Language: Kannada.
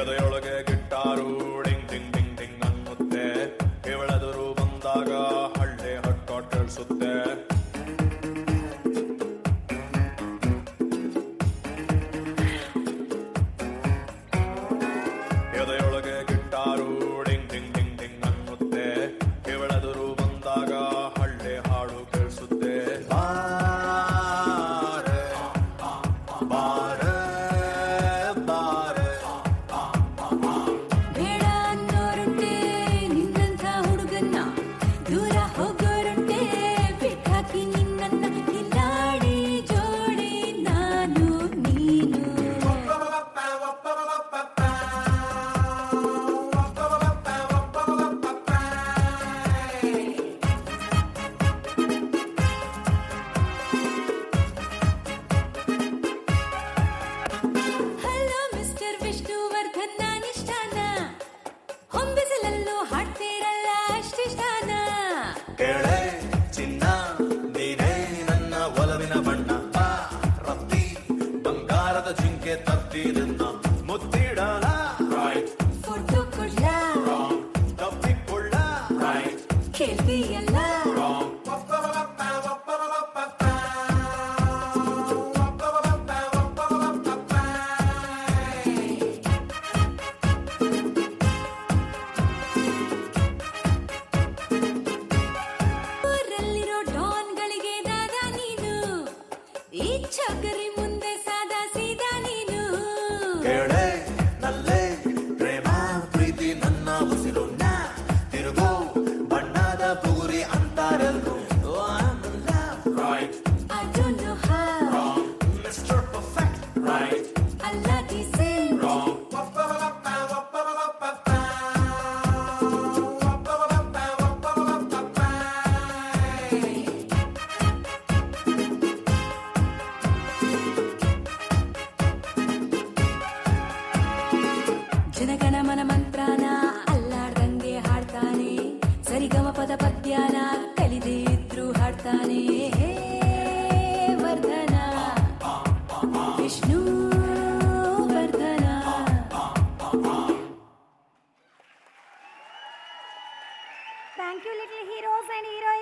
ಎದೆಯೊಳಗೆ guitar ding ding ding ding ಅನ್ನುತ್ತೆ. ಇವಳೆದುರು ಬಂದಾಗ ಹಳ್ಳಿ ಹಟ್ಟ ಕೇಳಿಸುತ್ತೆ. ಎದೆಯೊಳಗೆ guitar ding ding ding ding ಅನ್ನುತ್ತೆ. ಇವಳೆದುರು ಬಂದಾಗ ಹಳ್ಳಿ ಹಾಡು ಕೇಳಿಸುತ್ತೆ. ಬೇಡ ಅನ್ನೋರುಂಟೆ ನಿನ್ನಂಥ ಹುಡುಗನ್ನ, ದೂರ ಹೋಗೋರುಂಟೆ ಬೇಕಾಕಿ ನಿನ್ನನ್ನ. ಕಿಲಾಡಿ ಜೋಡಿ ನಾನು ನೀನು. ಹಲೋ ಮಿಸ್ಟರ್ ವಿಷ್ಣುವರ್ಧನ್, ನಾನಿಷ್ಟಾನ ಹೊಂಬಿಸಲಲ್ಲೂ ಹಾಡ್ತೀರಲ್ಲ ಅಷ್ಟಿಷ್ಟಾನ. ಕೇಳೆ ಚಿನ್ನ, ನೀನೇ ನನ್ನ ಒಲವಿನ ಬಣ್ಣ. ರತ್ತಿ ಬಂಗಾರದ ಜಿಂಕೆ ತತ್ತಿದನ್ನ ಮುತ್ತಿಡಲ. ಫೋಟೋ ಕೊಡ್ಲ ತಪ್ಪಿಕೊಳ್ಳ. ಕೇಳ್ತೀಯಲ್ಲ. ಊರಲ್ಲಿರೋ ಡಾನ್ಗಳಿಗೆ ದಾದ ನೀನು, ಈ ಚೌಕರಿ ಮುಂದೆ ಸಾದಾ ಸೀದಾ ನೀನು. ಕೇಳೆ ನಲ್ಲೆ ಪ್ರೇಮ ಪ್ರೀತಿ ನನ್ನ ಉಸಿರು. ತಿರುಗೋ ಬಣ್ಣದ ಬುಗುರಿ ಅಂತಾರೆಲ್ರು. I don't know how, mister perfect. I love the same. Janaganamana ಮಂತ್ರನ ಅಲ್ಲಾಡ್ದಂಗೆ ಹಾಡ್ತಾನೆ. ಸರಿಗಮ ಪದ ಪದ್ಯನ ಕಲಿದೇ ಇದ್ರು ಹಾಡ್ತಾನೆ. ಹೇ ವರ್ಧನ, ವಿಷ್ಣು ವರ್ಧನ. Thank you, little heroes and heroines.